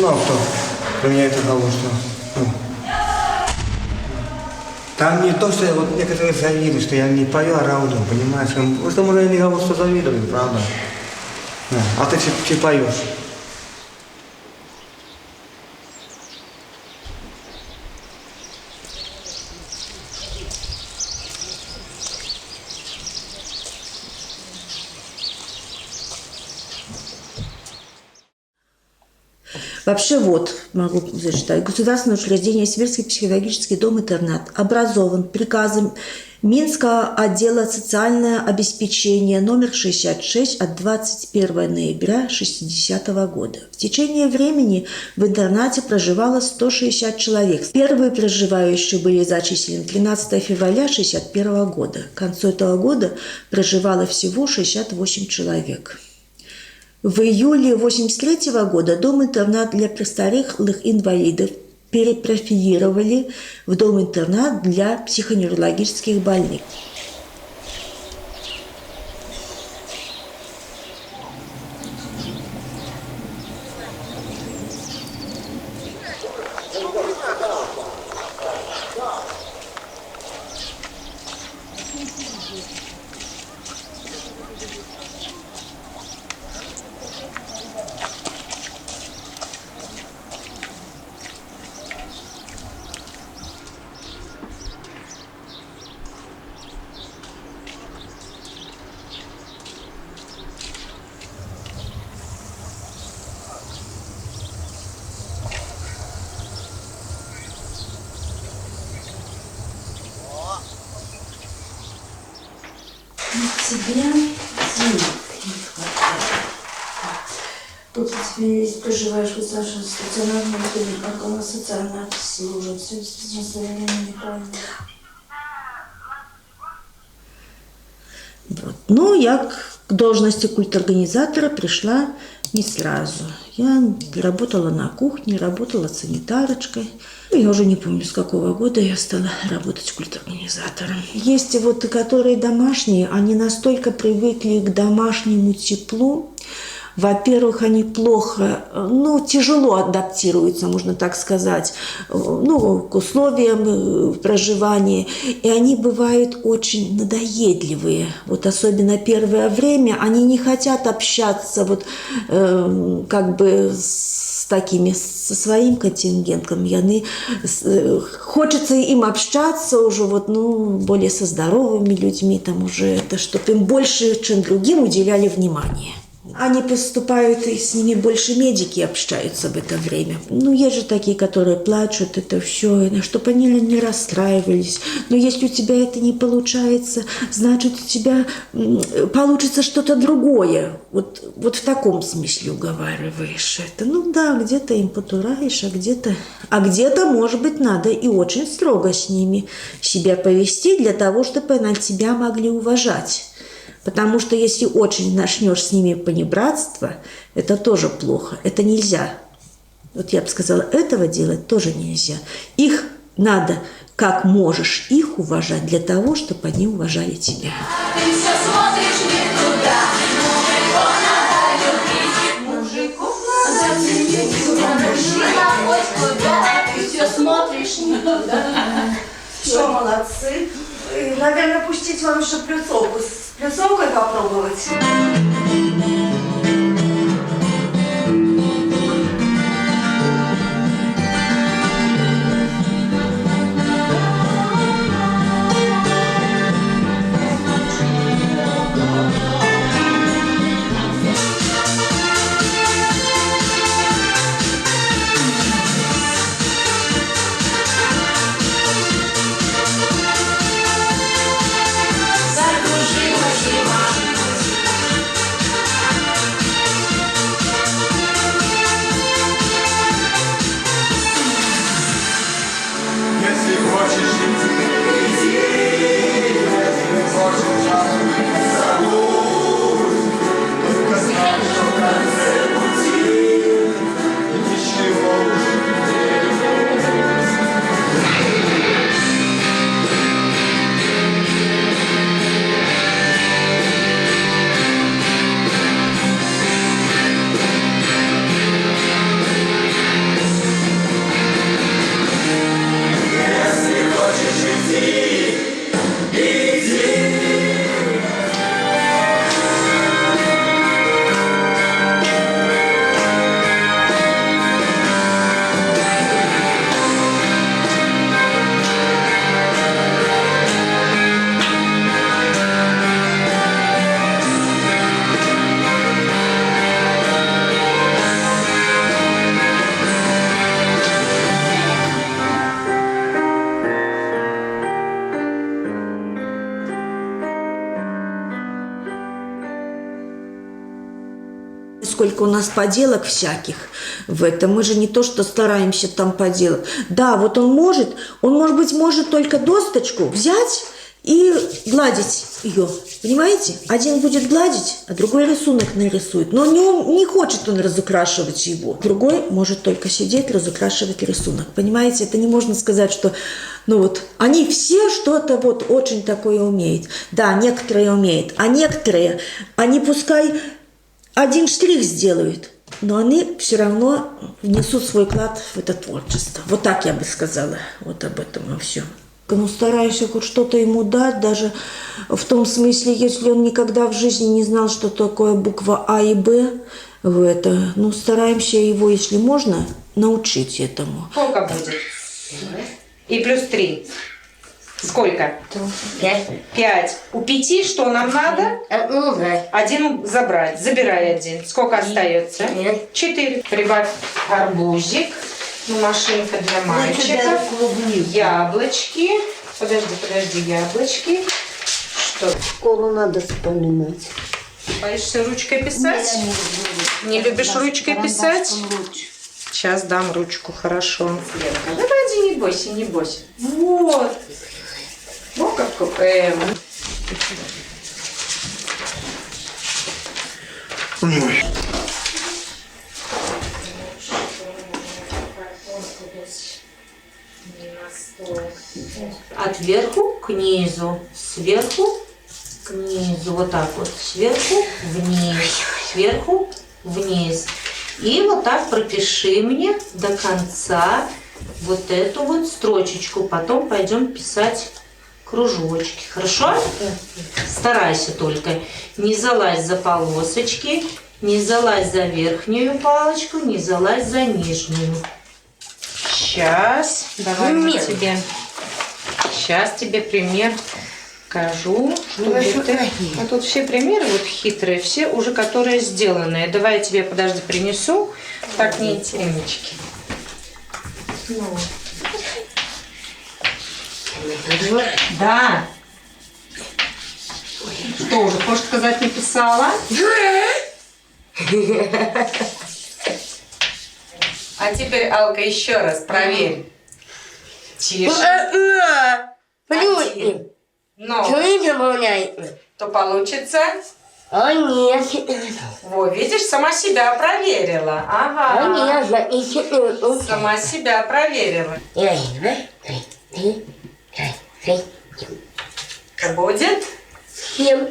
Мало кто применяет руководство. Там не то, что вот некоторые завидуют, что я не пою, а равно, понимаешь? Просто мы не руководство завидуем, правда? А ты поешь. Вообще вот, могу зачитать. Государственное учреждение Сибирский психологический дом-интернат образован приказом Минского отдела социальное обеспечение номер 66 от 21 ноября 1960 года. В течение времени в интернате проживало 160 человек. Первые проживающие были зачислены 13 февраля 1961 года. К концу этого года проживало всего 68 человек. В июле 1983 года дом-интернат для престарелых инвалидов перепрофилировали в дом-интернат для психоневрологических больных. Тебе денег не хватает. Тут у тебя есть, проживаешь в государственном стационарном доме, как она социально служит. Все действительно неправильно. Вот. Ну, я к должности культорганизатора пришла не сразу. Я работала на кухне, работала санитарочкой. Я уже не помню, с какого года я стала работать культорганизатором. Есть вот, которые домашние, они настолько привыкли к домашнему теплу. Во-первых, они плохо, тяжело адаптируются, можно так сказать, к условиям проживания. И они бывают очень надоедливые. Вот особенно первое время они не хотят общаться со своим контингентом. Хочется им общаться уже более со здоровыми людьми, там уже чтобы им больше, чем другим, уделяли внимание. Они поступают, и с ними больше медики общаются в это время. Есть же такие, которые плачут, это все, чтобы они не расстраивались. Но если у тебя это не получается, значит, у тебя получится что-то другое. Вот в таком смысле уговариваешь это. Где-то им потураешь, а где-то, может быть, надо и очень строго с ними себя повести для того, чтобы на тебя могли уважать. Потому что если очень начнешь с ними понебратство, это тоже плохо, это нельзя. Я бы сказала, этого делать тоже нельзя. Их надо, как можешь, их уважать для того, чтобы они уважали тебя. Ты все смотришь не туда, мужику надо любить, мужика хоть куда, ты все смотришь не туда. Что, молодцы. Наверное, пустить вам еще плюсовку. С плюсовкой попробовать. сколько у нас поделок всяких в этом. Мы же не то, что стараемся там поделать. Да, вот он может быть, может только досточку взять и гладить ее. Понимаете? Один будет гладить, а другой рисунок нарисует. Но не хочет он разукрашивать его. Другой может только сидеть, разукрашивать рисунок. Понимаете? Это не можно сказать, что они все что-то очень такое умеют. Да, некоторые умеют, а некоторые, они пускай один штрих сделают, но они все равно внесут свой вклад в это творчество. Вот так я бы сказала вот об этом и все. Стараешься хоть что-то ему дать, даже в том смысле, если он никогда в жизни не знал, что такое буква А и Б, стараемся его, если можно, научить этому. Сколько будет? И плюс 3. Сколько? 5. 5. У 5 что нам надо? Один забрать. Забирай один. Сколько остается? 4. Прибавь арбузик. Машинка для мальчиков. Яблочки. Подожди, яблочки. Что? Школу надо вспоминать. Боишься ручкой писать? Не любишь ручкой писать? Сейчас дам ручку, хорошо. Да ради, не бойся. Вот. Вот как Отверху к низу, сверху к низу, вот так вот, сверху вниз. И вот так пропиши мне до конца вот эту вот строчечку. Потом пойдем писать кружочки. Хорошо? Старайся только. Не залазь за полосочки, не залазь за верхнюю палочку, не залазь за нижнюю. Сейчас. Давай тебе. Сейчас тебе пример покажу. А тут все примеры вот хитрые, все уже которые сделанные. Давай я тебе, подожди, принесу. Так, не темечки. Да. Что уже, хочешь сказать, написала? А теперь, Алка, еще раз проверь. Тише. Один. Но то получится. Во, видишь, сама себя проверила. Ага. Сама себя проверила. Будет? 7.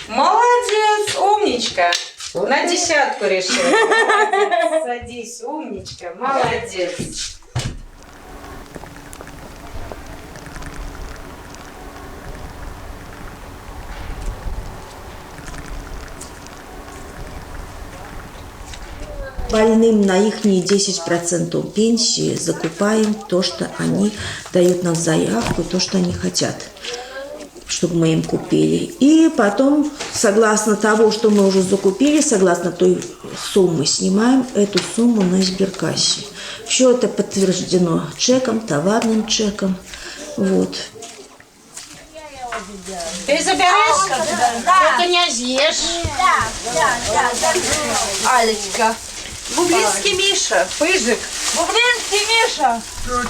Молодец, умничка. На 10 решила. Молодец, садись, умничка, молодец. Больным на их 10% пенсии закупаем то, что они дают нам заявку, то, что они хотят, чтобы мы им купили. И потом, согласно того, что мы уже закупили, согласно той суммы, снимаем эту сумму на сберкассе. Все это подтверждено чеком, товарным чеком. Вот. Ты заберешь? Только не съешь. Да. Алечка. Бублинский Миша. Пыжик. Бублинский Миша.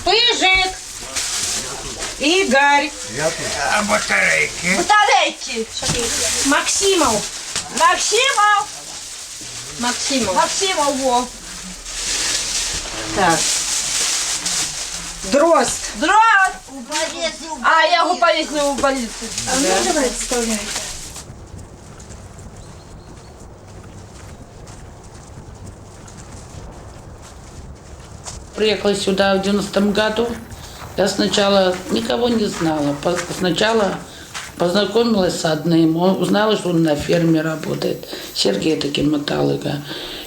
Пыжик. Игорь. Батарейки. Максимов. Максимов, во. Так. Дрозд. А, я его повесила в больницу. Давай вставляй. Приехала сюда в 90-м году. Я сначала никого не знала. Сначала познакомилась с одним. Узнала, что он на ферме работает. Сергей таким Моталыга.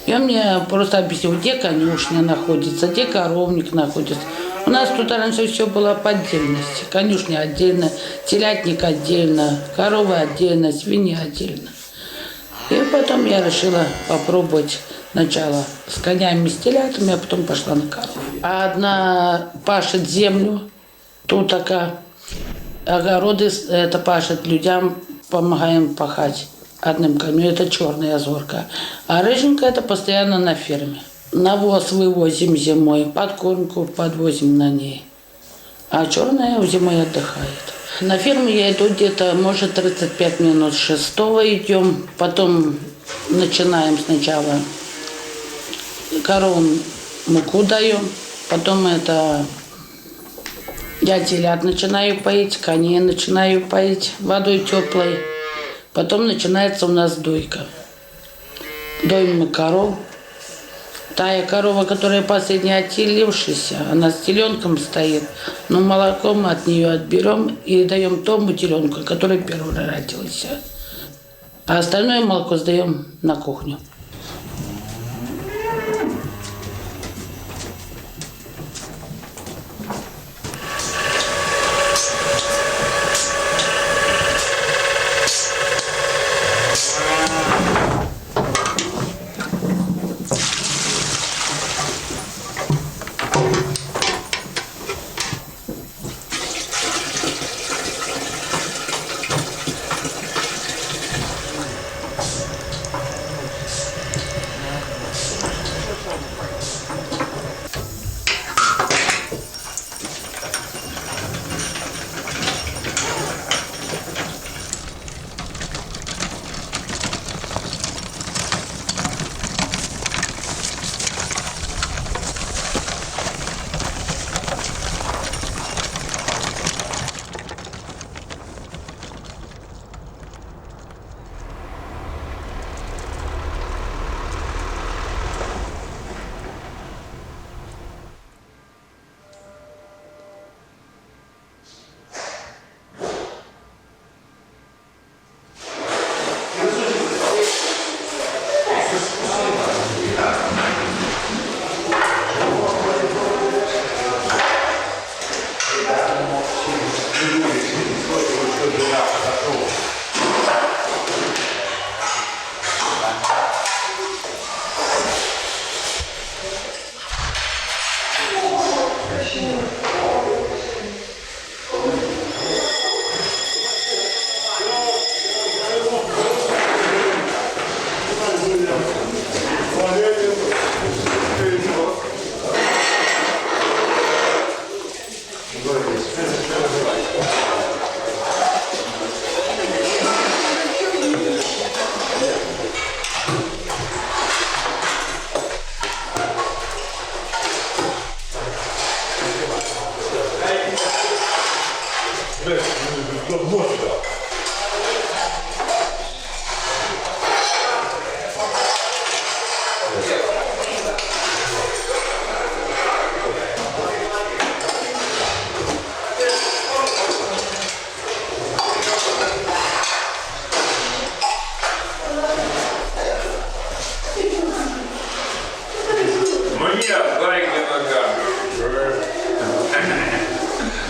И он мне просто объяснил, где конюшня находится, где коровник находится. У нас тут раньше все было по отдельности. Конюшня отдельно, телятник отдельно, коровы отдельно, свиньи отдельно. И потом я решила попробовать сначала с конями, с телятами, а потом пошла на корову. Одна пашет землю, тут такая, огороды это пашет, людям помогаем пахать. одним камнем, это черная зорка. А рыженькая это постоянно на ферме. Навоз вывозим зимой, подкормку подвозим на ней. А черная зимой отдыхает. На ферму я иду где-то, может, 35 минут с 6 идем. Потом начинаем сначала коровам муку даем. Потом это я телят начинаю поить, коней начинаю поить водой теплой. Потом начинается у нас дойка. Доим мы коров. Тая корова, которая последняя отелившаяся, она с теленком стоит, но молоко мы от нее отберем и даем тому теленку, который первый родился. А остальное молоко сдаем на кухню.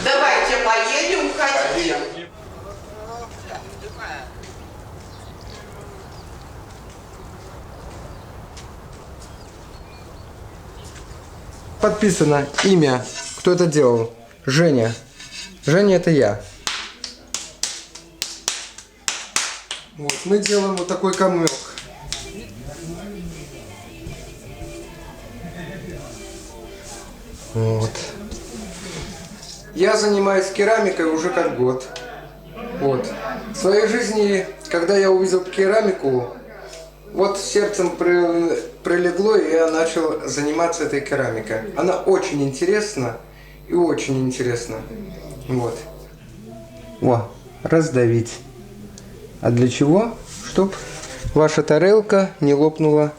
Давайте поедем, хотите. Подписано имя, кто это делал. Женя. Женя это я. Вот, мы делаем вот такой камёк. Вот. Я занимаюсь керамикой уже как год. Вот. В своей жизни, когда я увидел керамику, вот сердцем прилегло, и я начал заниматься этой керамикой. Она очень интересна и очень интересна. Вот. О, раздавить. А для чего? Чтоб ваша тарелка не лопнула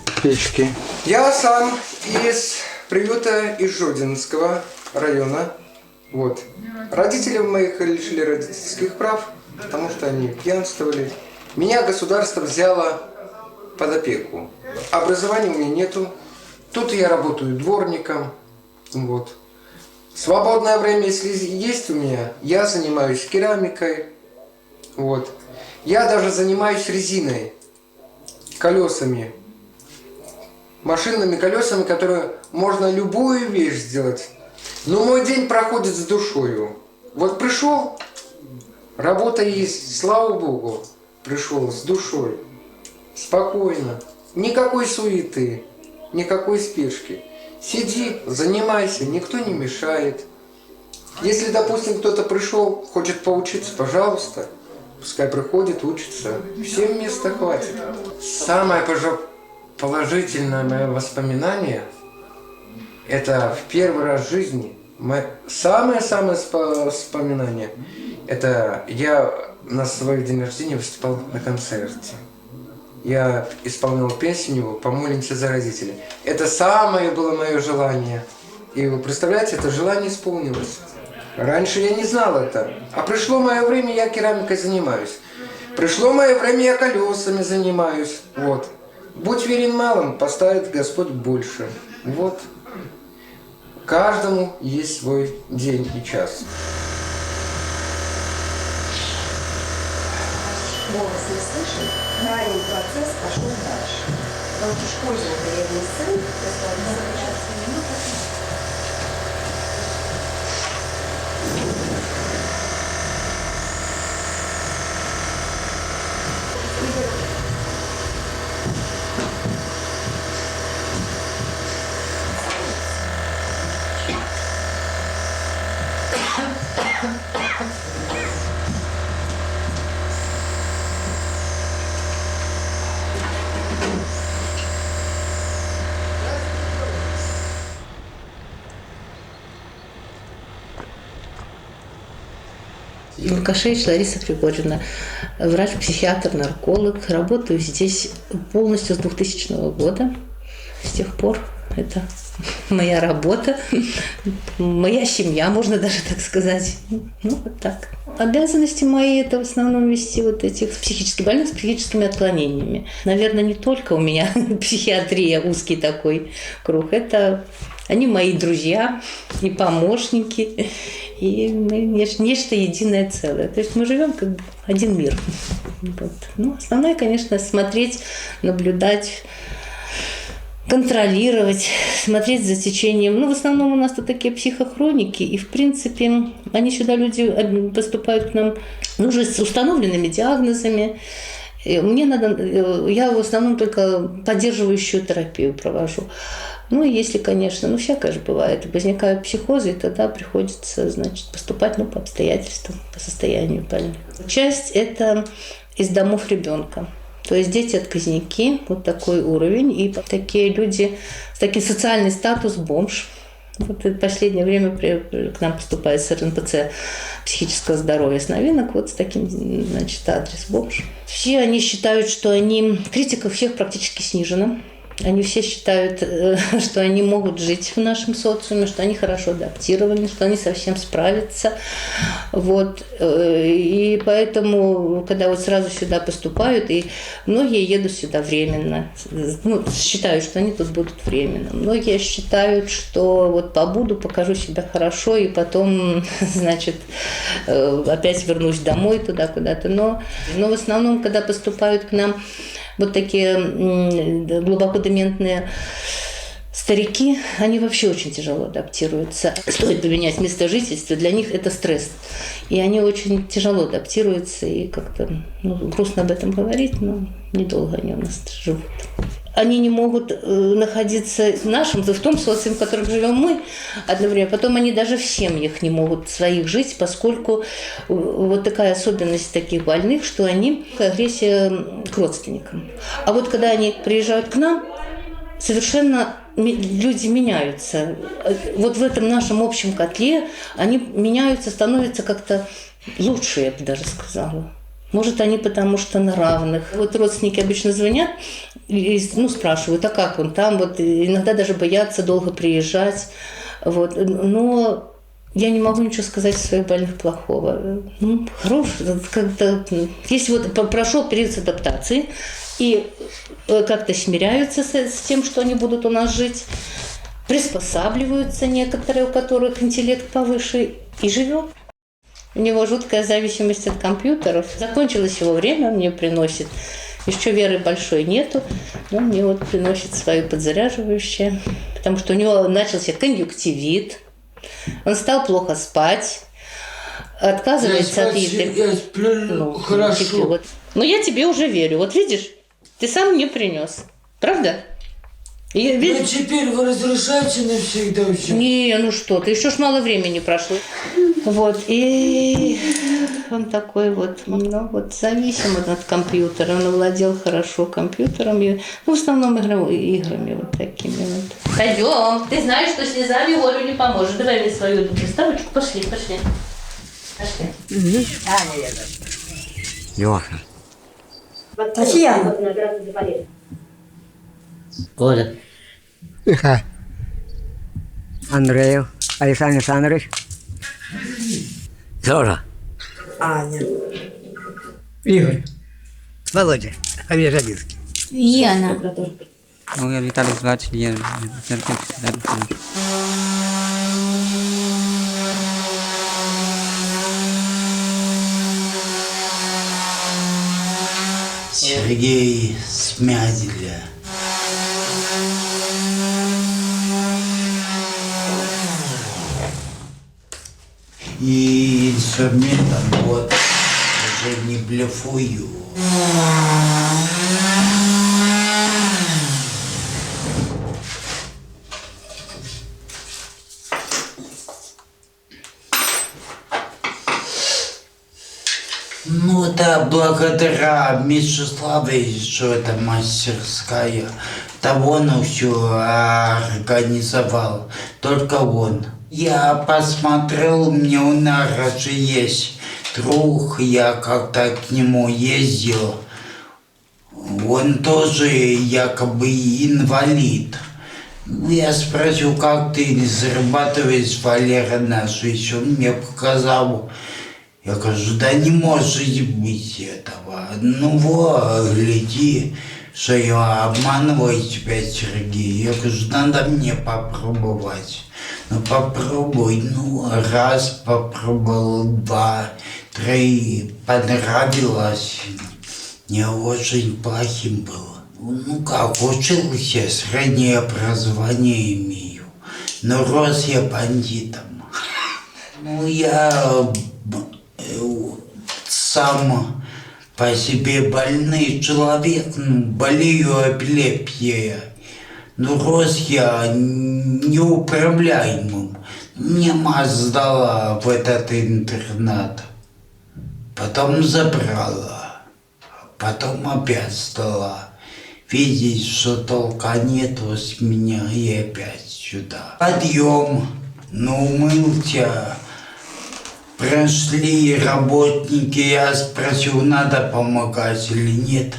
в печке. Я сам из приюта из Жодинского района. Вот. Родители моих лишили родительских прав, потому что они пьянствовали. Меня государство взяло под опеку. Образования у меня нету. Тут я работаю дворником. Вот. Свободное время, если есть у меня, я занимаюсь керамикой. Вот. Я даже занимаюсь резиной, колесами. Машинными колесами, которые можно любую вещь сделать. Но мой день проходит с душою. Вот пришел, работа есть, слава Богу. пришел с душой, спокойно, никакой суеты, никакой спешки. Сиди, занимайся, никто не мешает. Если, допустим, кто-то пришел, хочет поучиться, пожалуйста, пускай приходит, учится. Всем места хватит. Самое, пожалуй, положительное мое воспоминание – это в первый раз в жизни. Самое-самое воспоминание – это я на свой день рождения выступал на концерте. Я исполнял песню «Помолимся за родителей». Это самое было мое желание. И вы представляете, это желание исполнилось. Раньше я не знал это. А пришло мое время, я керамикой занимаюсь. Пришло мое время, я колесами занимаюсь. Вот. Будь верен малым, поставит Господь больше. Вот. Каждому есть свой день и час. Голос не слышен, ранний процесс пошел дальше. Научишь пользоваться ревной сценой, Лукашевич Лариса Григорьевна, врач-психиатр, нарколог. Работаю здесь полностью с 2000 года. С тех пор это моя работа, моя семья, можно даже так сказать. Ну, вот так. Обязанности мои – это в основном вести вот этих психически больных с психическими отклонениями. Наверное, не только у меня психиатрия, узкий такой круг. Это они мои друзья и помощники, и мы нечто единое целое. То есть мы живем как бы один мир. Вот. Ну, основное, конечно, смотреть, наблюдать, контролировать, смотреть за течением. Ну, в основном у нас тут такие психохроники, и, в принципе, они сюда, люди поступают к нам, ну, уже с установленными диагнозами. Мне надо, я в основном только поддерживающую терапию провожу. Ну, и если, конечно, ну, всякое же бывает, возникают психозы, и тогда приходится, значит, поступать, ну, по обстоятельствам, по состоянию больных. Часть – это из домов ребенка. То есть дети-отказники, вот такой уровень, и такие люди, такой социальный статус бомж. Вот в последнее время к нам поступает с РНПЦ психического здоровья с новинок, вот с таким, значит, адрес бомж. Все они считают, что критика всех практически снижена. Они все считают, что они могут жить в нашем социуме, что они хорошо адаптированы, что они совсем справятся. Вот. И поэтому, когда вот сразу сюда поступают, и многие едут сюда временно, ну, считают, что они тут будут временно. Многие считают, что вот побуду, покажу себя хорошо, и потом, значит, опять вернусь домой туда куда-то. Но в основном, когда поступают к нам вот такие глубоко дементные старики, они вообще очень тяжело адаптируются. Стоит поменять место жительства, для них это стресс. И они очень тяжело адаптируются, и как-то грустно об этом говорить, но недолго они у нас живут. Они не могут находиться в нашем, в том социуме, в котором живем мы, одновременно. Потом они даже в семьях не могут своих жить, поскольку вот такая особенность таких больных, что они агрессия к родственникам. А вот когда они приезжают к нам, совершенно люди меняются. Вот в этом нашем общем котле они меняются, становятся как-то лучше, я бы даже сказала. Может, они потому что на равных. Вот родственники обычно звонят и спрашивают, а как он там? Вот, иногда даже боятся долго приезжать. Вот. Но я не могу ничего сказать о своих больных плохого. Хорошо, как-то, если вот прошел период адаптации, и как-то смиряются с тем, что они будут у нас жить, приспосабливаются некоторые, у которых интеллект повыше, и живем. У него жуткая зависимость от компьютеров. Закончилось его время, он мне приносит. Еще веры большой нету, но мне вот приносит свое подзаряживающее, потому что у него начался конъюнктивит, он стал плохо спать, отказывается от еды. Я сплю хорошо. Вот. Но я тебе уже верю. Вот видишь, ты сам мне принес. Правда? И, Ну теперь вы разрешаете навсегда все? Не, ну что ты, еще ж мало времени прошло. Вот, и он такой вот, ну вот, зависим от компьютера. Он овладел хорошо компьютером, и, ну, в основном играми вот такими вот. Пойдем, ты знаешь, что слезами горю не поможет. Давай мне свою приставочку, пошли. Пошли. Леха. Татьяна. Коля. Михаил. Андреев. Александр Александрович. Зора. Аня. Игорь. Володя. Фамилия Жабинский. Яна. Ну, я Виталий Злач, я Сергей Смядиля. И инструментом вот уже не блефую. Ну, это благодаря Мечиславовичу, это мастерская. Того он все организовал, только он. Я посмотрел, у меня у нас же есть друг, я как-то к нему ездил. Он тоже якобы инвалид. Я спросил, как ты зарабатываешь, Валера наш еще мне показал. Я говорю, да не может быть этого. Ну вот, гляди, что я обманываю тебя, Сергей. Я говорю, надо мне попробовать. Ну попробуй, ну раз попробовал, 2, 3, понравилось. Не очень плохим было. Ну как, учился, среднее образование имею. Но рос я бандитом. Ну я сам по себе больной человек, ну, болею эпилепсией. Но рос я неуправляемым. Мне мать сдала в этот интернат. Потом забрала. Потом опять сдала. Видеть, что толка нету с меня, и опять сюда. Подъем. Ну, умылся. Прошли работники, я спросил, надо помогать или нет.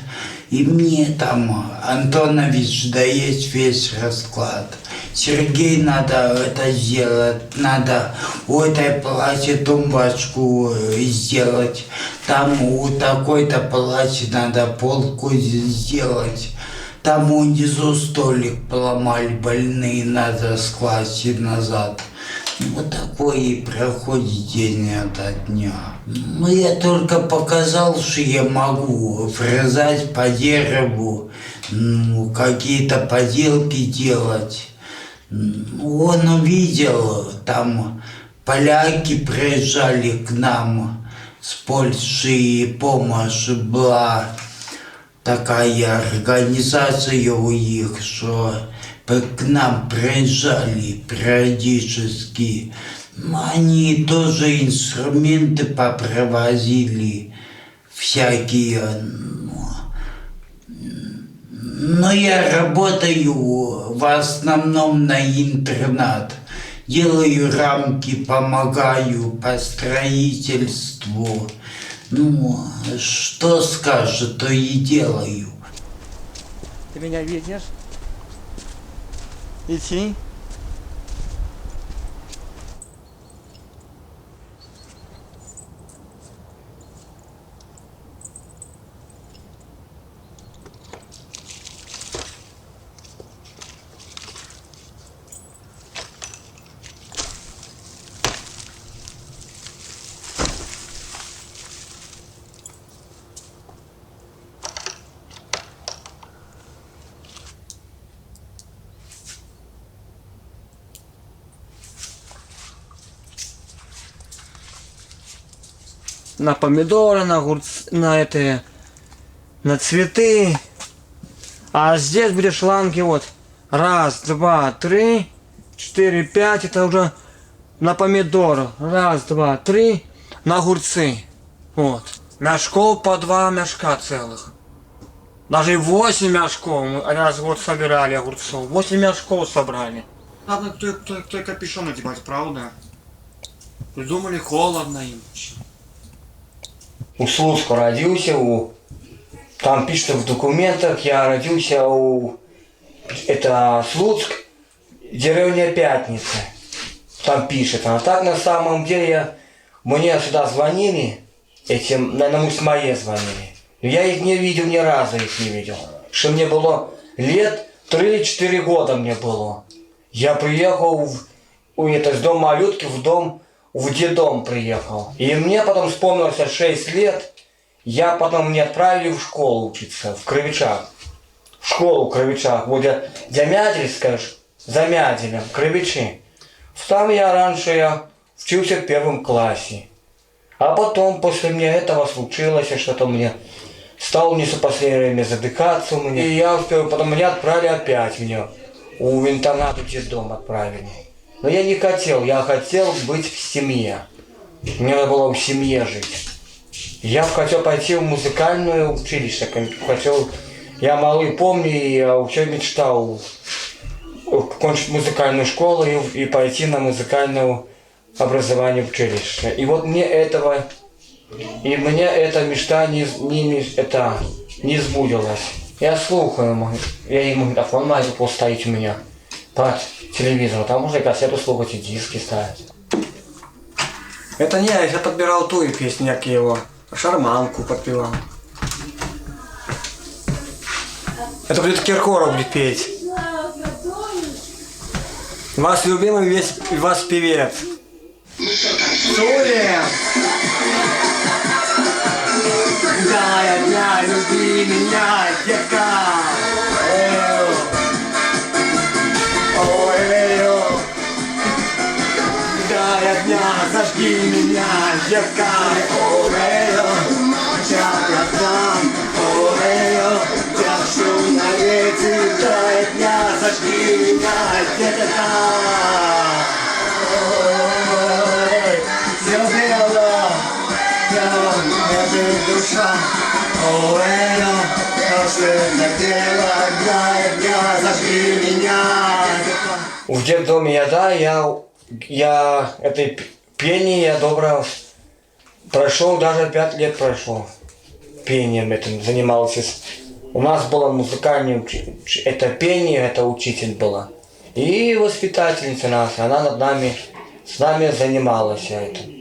И мне там Антонович дает весь расклад. Сергей, надо это сделать, надо у этой палате тумбочку сделать, там у такой-то палате надо полку сделать, там внизу столик поломали больные, надо скласть назад. Вот такой и проходит день ото дня. Ну, я только показал, что я могу врезать по дереву, ну, какие-то поделки делать. Он увидел, там поляки приезжали к нам с Польши, и помощь была такая организация у них, что к нам приезжали периодически. Они тоже инструменты попровозили всякие. Но я работаю в основном на интернат. Делаю рамки, помогаю по строительству. Ну, что скажет, то и делаю. Ты меня видишь? Идти? На помидоры, на огурцы, на это, на цветы. А здесь были шланги вот. 1, 2, 3, 4, 5. Это уже на помидор. 1, 2, 3. На огурцы. Вот. Мешков по 2 мешка целых. Даже 8 мешков мы раз в год собирали огурцов. 8 мешков собрали. Надо кто капюшон одевать, правда? Придумали, холодно им. У Слуцка родился, там пишет в документах, я родился это Слуцк, деревня Пятница. Там пишет. А так на самом деле мне сюда звонили, этим, наверное, с моей звонили. Я их не видел, ни разу их не видел. Что мне было лет 3-4 года мне было. Я приехал из дома малютки в детдом приехал. И мне потом вспомнилось 6 лет, я потом мне отправили в школу учиться, в Кровичах. В школу в Кровичах, вот Замятельская, за Мятелем, Кровичи. Там я учился в 1 классе. А потом, после меня этого случилось, что-то мне стало не в последнее время задыхаться у меня. И я успел, потом меня отправили опять в интернат, в детдом отправили. Но я не хотел, я хотел быть в семье. Мне надо было в семье жить. Я хотел пойти в музыкальное училище. Я малый помню, я все мечтал кончить музыкальную школу и пойти на музыкальное образование в училище. И вот мне эта мечта не сбудилась. Я слухаю, я и магнитофон могу поставить у меня по телевизору. Там можно и кассету слухать, и диски ставить. Это не я подбирал ту песню, как его шарманку подпевал. Это будет Киркоров будет петь. Ваш любимый ваш певец. Сурия! Да, дня, люби меня, детка! Ой, да, дня, зажги меня, детка! Ой, я глазам, ой, прошу на ветер, да, дня, зажги меня, детка! Все бело, душа, зажги меня. В детдоме я этой пение я добро прошел, даже 5 лет прошел. Пением этим занимался. У нас было музыкальное это пение, это учитель была. И воспитательница наша, она с нами занималась этим.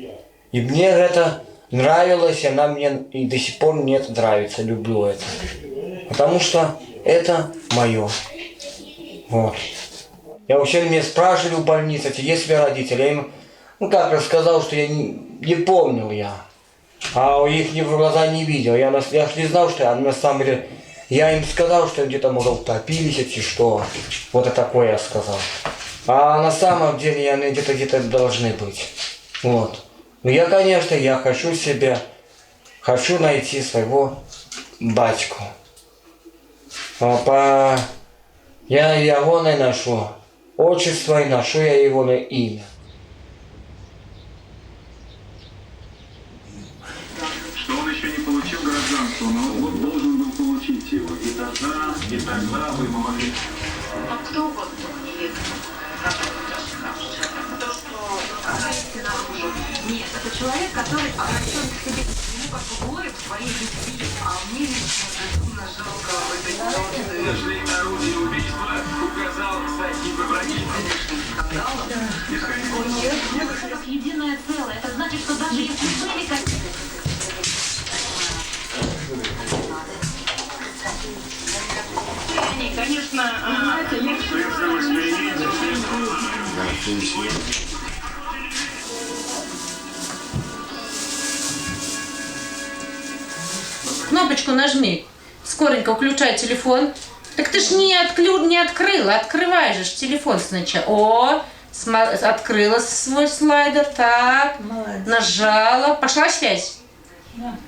И мне это нравилось, и она мне и до сих пор мне это нравится, люблю это. Потому что это мое. Вот. Я вообще меня спрашивали в больнице, есть ли родители. Я им, рассказал, что я не помнил я. А их в глаза не видел. Я не знал, что на самом деле я им сказал, что где-то, может, утопились эти, что. Вот это такое я сказал. А на самом деле они где-то должны быть. Вот. Но я, конечно, хочу найти своего батьку. Я его не ношу. Отчество и ношу я его на имя. Что он еще не получил гражданство, но он должен был получить его. И тогда вы могли... А кто вот не то, что агрессия наружу? Нет, это человек, который обращен к себе, ему как бы горе в своей любви, а мне лично безумно жалко в этой ситуации. Нашли на орудие убийства, указал, кстати, выбрать скандалов. Это как единое целое. Это значит, что даже если были какие-то... Конечно, кнопочку нажми. Скоренько включай телефон. Так ты ж не открыла. Открывай же телефон сначала. Открыла свой слайдер. Так. Молодец. Нажала. Пошла связь.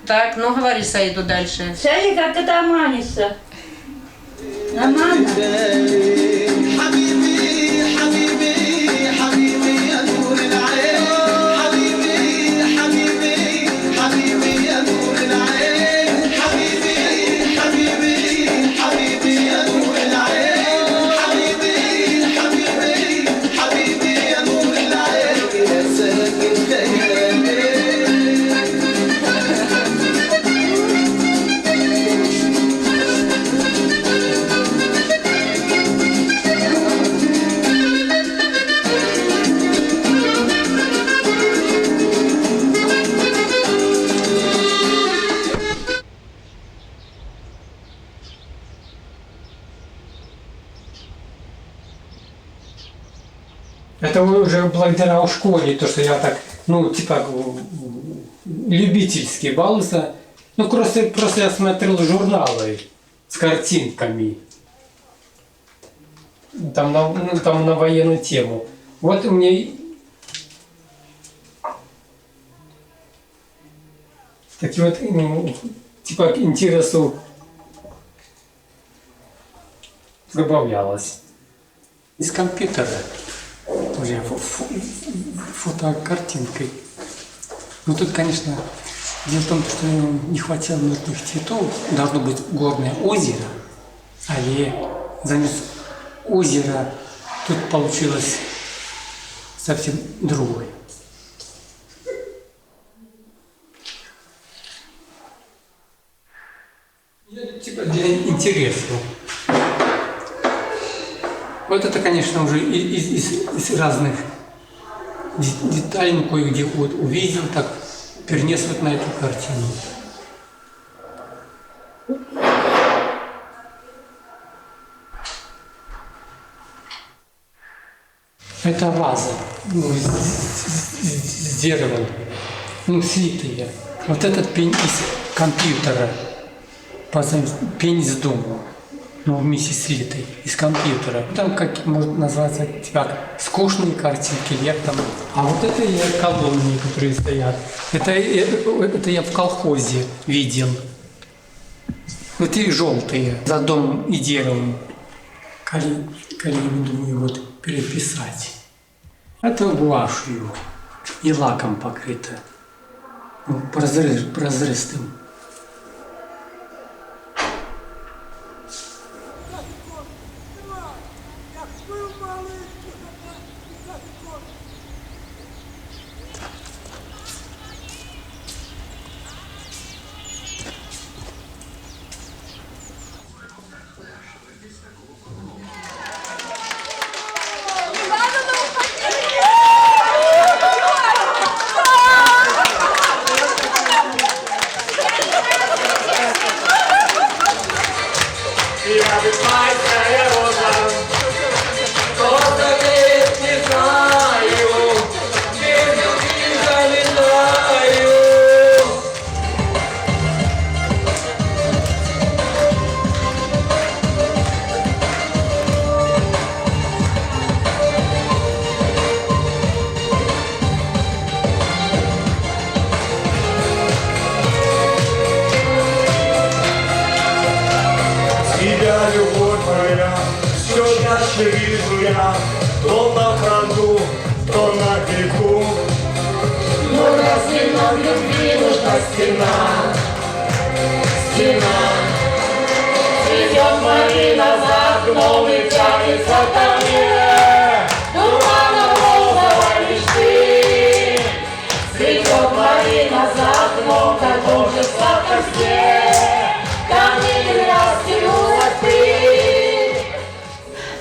Так, ну говори Саиду дальше. Саид, как это Аманиса? Нормально? Это уже благодаря школе, то, что я так, ну, типа, любительски баловался. Ну, просто я смотрел журналы с картинками. Там на военную тему. Вот мне такие вот, ну, типа, интересу добавлялось. Из компьютера. Уже фотокартинкой. Ну тут, конечно, дело в том, что не хватило нужных цветов. Должно быть горное озеро, але заместо озера тут получилось совсем другое. Типа для интереса. Вот это, конечно, уже из разных деталей, ну, кое-где вот увидел, так перенес вот на эту картину. Это ваза, ну, с деревом, ну, слитая. Вот этот пень из компьютера, пень из дома. Ну, вместе с слитой, из компьютера. Там, как может называться, типа, скучные картинки, лет там. А вот это я колонны, которые стоят. Это я в колхозе видел. Вот и желтые, за домом и деревом. Коли думаю, вот переписать. Это гуашью и лаком покрыто. Ну, прозрыстым. Любовь моя, все чаще вижу я, то на фронту, то на берегу. Но разве нам любви нужна стена? Стена. Цветет малина за окном и тянется ко мне, туманом розовой мечты. Цветет малина за окном, в таком же сладком сне.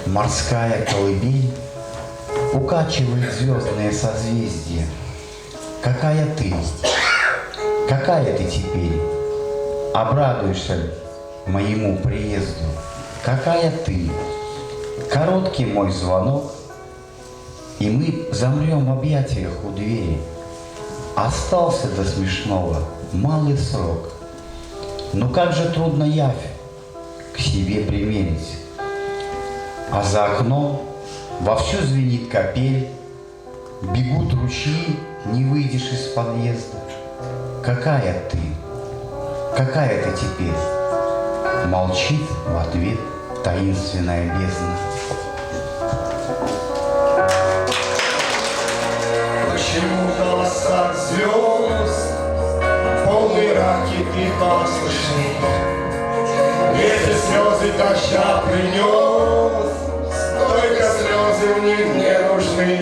Морская колыбель укачивает звездные созвездия. Какая ты? Какая ты теперь? Обрадуешься ли моему приезду? Какая ты? Короткий мой звонок, и мы замрем в объятиях у двери. Остался до смешного малый срок. Но как же трудно явь к себе примерить. А за окном вовсю звенит капель, бегут ручьи, не выйдешь из подъезда. какая ты? Какая ты теперь? Молчит в ответ таинственная бездна. Почему голоса звезд полные раки пива слышны? Эти слезы дождя принес, только слезы мне не нужны.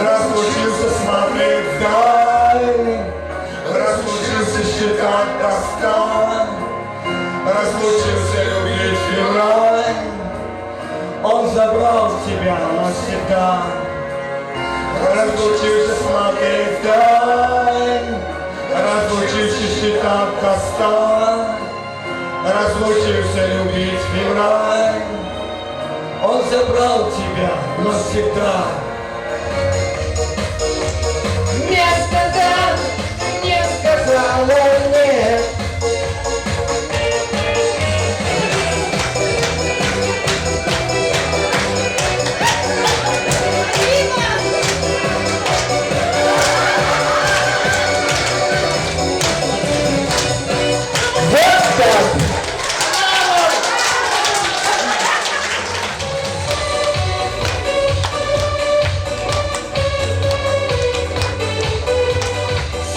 Разлучился смотреть вдаль, разлучился считать тоска, разлучился любить февраль. Он забрал тебя навсегда. Разлучился смотреть вдаль, разлучился считать тоска, разлучился любить февраль. Он забрал тебя навсегда. Не сказала нет.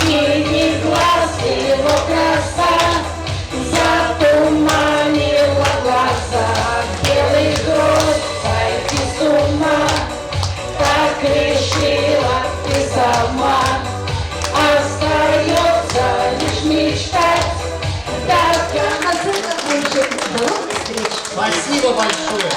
Синий глаз его краса затуманила глаза. Белый грозь, сойти с ума, так решила ты сама. Остается лишь мечтать. Спасибо большое.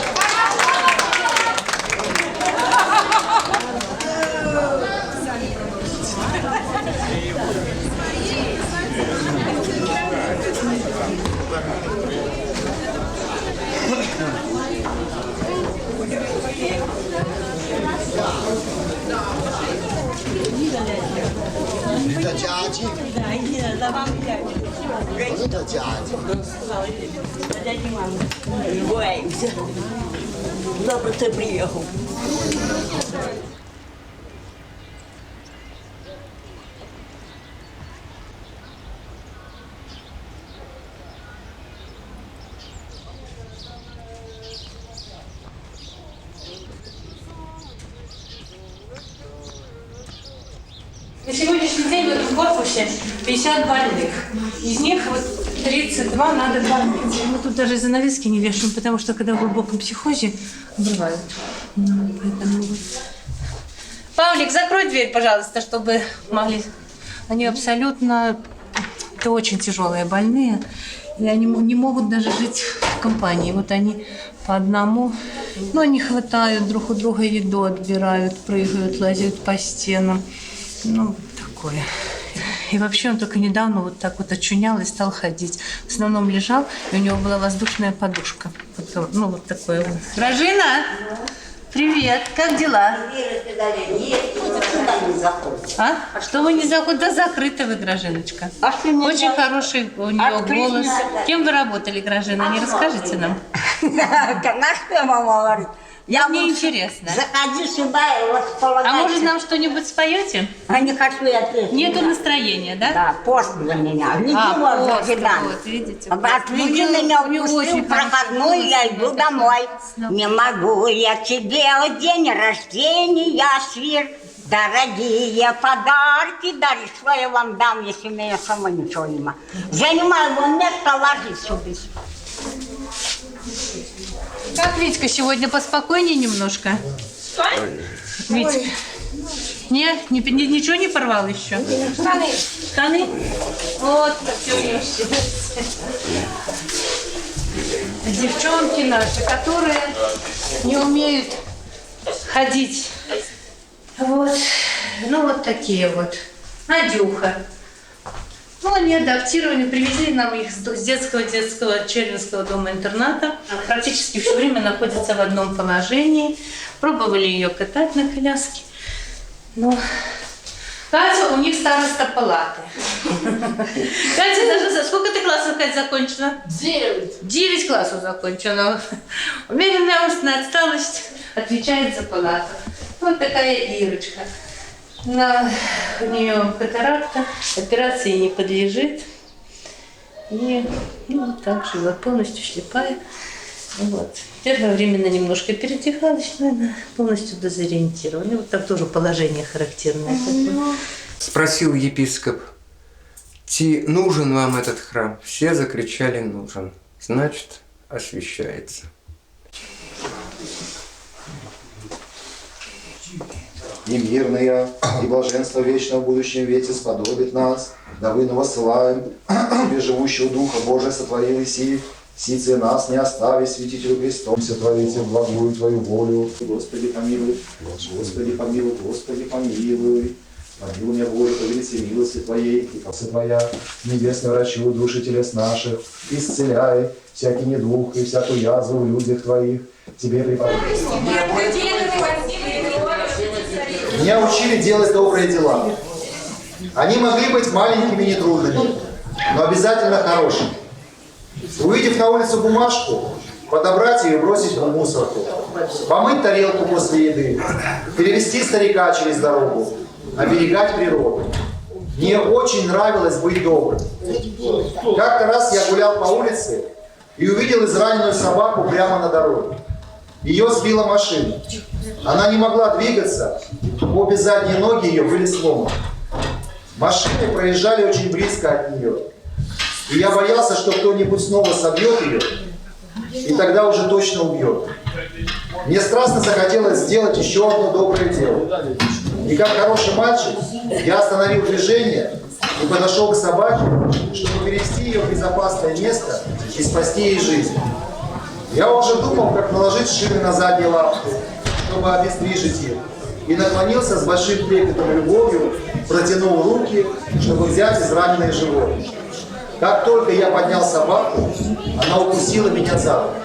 Это дядя. Да, иди, за вам дядя. Это дядя. Дядя мама. Боимся. Добро ты приехал. На сегодняшний день в этом корпусе 50 больных. Из них вот 32 надо кормить. Мы тут даже занавески не вешаем, потому что когда в глубоком психозе бывают. Поэтому вот. Павлик, закрой дверь, пожалуйста, чтобы могли. Они абсолютно, это очень тяжелые больные. И они не могут даже жить в компании. Вот они по одному, но они хватают друг у друга еду, отбирают, прыгают, лазят по стенам. Ну, такое. И вообще он только недавно вот так вот очунял и стал ходить. В основном лежал, и у него была воздушная подушка. Ну, вот такое вот. Гражина, привет, как дела? А что вы не заходите? Да закрыты вы, Гражиночка. Очень хороший у нее голос. Кем вы работали, Гражина? Не расскажете нам? Конечно, мама говорит. Мне интересно. Заходи сюда и располагайся. А может, нам что-нибудь споете? А не хочу я петь. Нету настроения, да? Да, пост для меня. Веди пост, вот, видите. Отведи меня в пустую проходную, я иду домой. Не могу я тебе в день рождения, свир. Дорогие подарки даришь, что я вам дам, если у меня сама ничего нема. Занимаю его место, ложись сюда. Как Витька сегодня поспокойнее немножко? Витька. Нет, ничего не порвал еще? Штаны. Штаны? Вот, все вместе. Девчонки наши, которые не умеют ходить. Вот. Ну, вот такие вот. Надюха. Ну, они адаптированы, привезли нам их с детского Червинского дома-интерната. Практически все время находятся в одном положении. Пробовали ее катать на коляске. Но Катя у них староста палаты. Катя даже... Сколько ты классов, Катя, закончила? 9. 9 классов закончила. Умеренная умственная отсталость отвечает за палату. Вот такая Ирочка. У нее катаракта, операции не подлежит. И вот так жила, полностью слепая. Вот. Первое время она немножко передвигалась, но она полностью дезориентирована. Вот так тоже положение характерное. Спросил епископ: «Ти нужен вам этот храм?» Все закричали: «Нужен». Значит, освящается. И мирное, и блаженство вечного в будущем веке сподобит нас, да вы воссылаем тебе живущего Духа Божия сотворил и сицы нас не остави, святителю Христом, сотворите благую Твою волю. Господи, помилуй, Господи, помилуй, Господи, помилуй. Помилуй меня, волю, по велице милости Твоей, и попсы Твоя, небесный врачу, души телес наших, исцеляй всякий недух и всякую язву в людях Твоих. Тебе преподаю. Меня учили делать добрые дела. Они могли быть маленькими и нетрудными, но обязательно хорошими. Увидев на улице бумажку, подобрать ее и бросить в мусорку. Помыть тарелку после еды, перевести старика через дорогу, оберегать природу. Мне очень нравилось быть добрым. Как-то раз я гулял по улице и увидел израненную собаку прямо на дороге. Ее сбила машина. Она не могла двигаться, обе задние ноги ее были сломаны. Машины проезжали очень близко от нее. И я боялся, что кто-нибудь снова собьет ее, и тогда уже точно убьет. Мне страстно захотелось сделать еще одно доброе дело. И как хороший мальчик, я остановил движение и подошел к собаке, чтобы перевести ее в безопасное место и спасти ей жизнь. Я уже думал, как наложить шины на задние лапы, чтобы обездвижить их, и наклонился с большим трепетом и любовью, протянул руки, чтобы взять израненное животное. Как только я поднял собаку, она укусила меня за руку.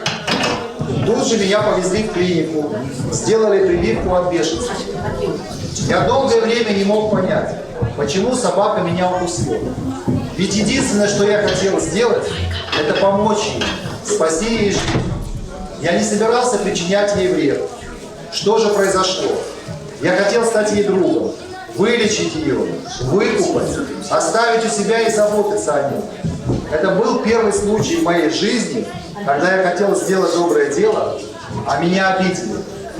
Тут же меня повезли в клинику, сделали прививку от бешенства. Я долгое время не мог понять, почему собака меня укусила. Ведь единственное, что я хотел сделать, это помочь ей, спасти ей жизнь. Я не собирался причинять ей вред. Что же произошло? Я хотел стать ей другом, вылечить ее, выкупать, оставить у себя и заботиться о ней. Это был первый случай в моей жизни, когда я хотел сделать доброе дело, а меня обидели.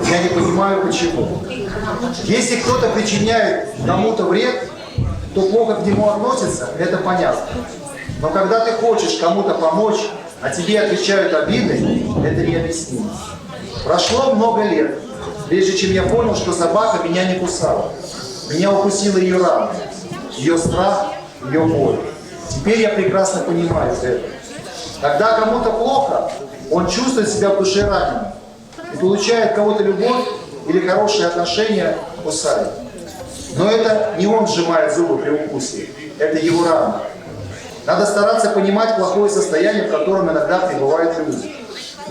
Я не понимаю, почему. Если кто-то причиняет кому-то вред, то плохо к нему относится, это понятно. Но когда ты хочешь кому-то помочь, а тебе отвечают обидой, это необъяснимо. Прошло много лет, прежде чем я понял, что собака меня не кусала. Меня укусила ее рана, ее страх, ее боль. Теперь я прекрасно понимаю это. Когда кому-то плохо, он чувствует себя в душе раненым и получает кого-то любовь или хорошие отношения, кусает. Но это не он сжимает зубы при укусе, это его рана. Надо стараться понимать плохое состояние, в котором иногда пребывают люди.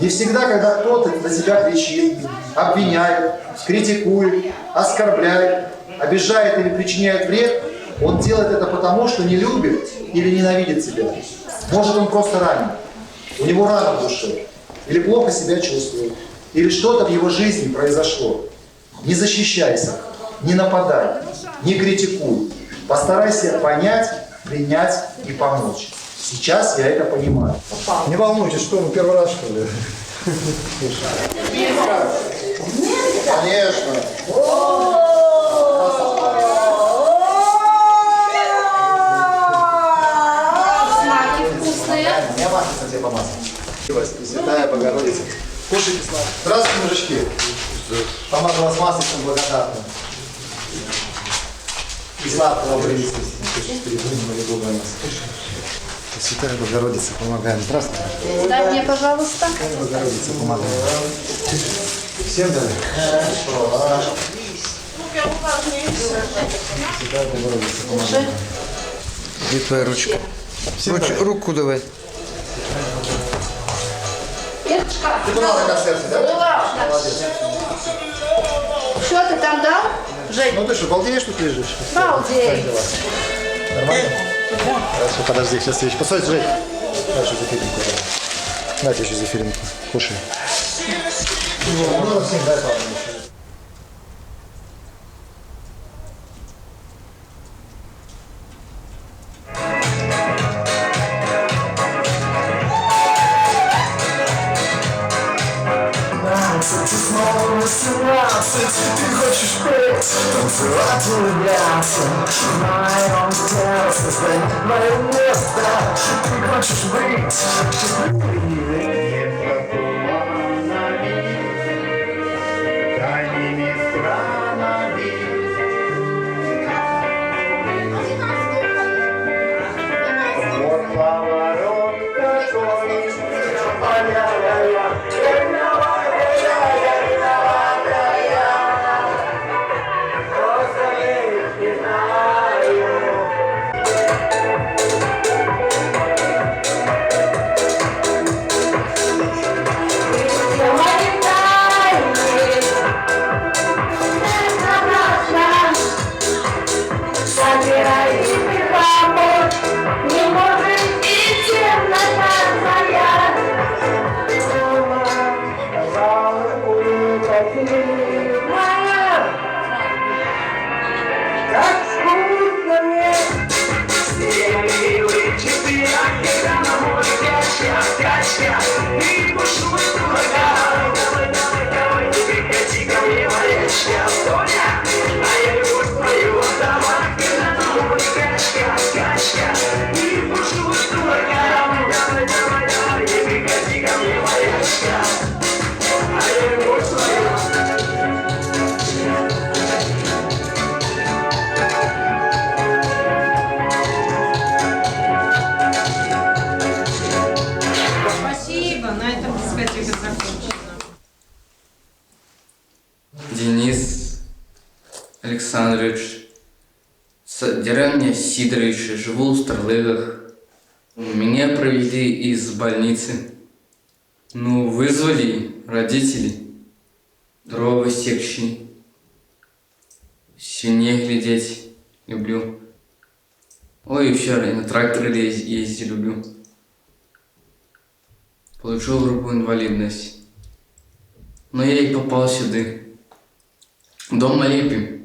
Не всегда, когда кто-то на себя кричит, обвиняет, критикует, оскорбляет, обижает или причиняет вред, он делает это потому, что не любит или ненавидит себя. Может, он просто ранен, у него рана в душе, или плохо себя чувствует, или что-то в его жизни произошло. Не защищайся, не нападай, не критикуй. Постарайся понять, принять и помочь. Сейчас я это понимаю. Не волнуйтесь, что вы первый раз, что ли? Конечно. Знаки вкусные. Я масло на тебе помазал. Святая Богородица. Кушайте сладко. Здравствуйте, мужички. Помазал вас маслицем благодатным. И сладкого принесли. Святая Богородица, помогаем. Здравствуйте. Дай мне, пожалуйста. Богородица, помогаем. Всем дали? Хорошо. Святая Богородица, помогаем. Где твоя ручка? Руку давай. Деточка, Ты была на концерте, да? Молодец. что ты там дал? Жень? Ну ты что, балдеешь тут лежишь? Балдею. Нормально? Хорошо, подожди, сейчас я еще посмотрю, Жень. Дальше зефиринку. Дайте еще зефиринку. Кушай. Ну, всем дай пару. снова 18. Ты хочешь петь, танцевать, улыбаться в моем сердце, станет мое место. Ты хочешь быть счастливее. Дальними странами. Вот поворот такой, Спасибо, на этом дискотека закончена. Денис Александрович, деревня Сидоровичи, живу в Старлыгах. Меня провели из больницы. Ну, вызвали родители. Дрова секчи. Свиней глядеть люблю. Ой, вчера на тракторе ездить люблю. Получил группу инвалидность. Но я и попал сюда. Дом молебен.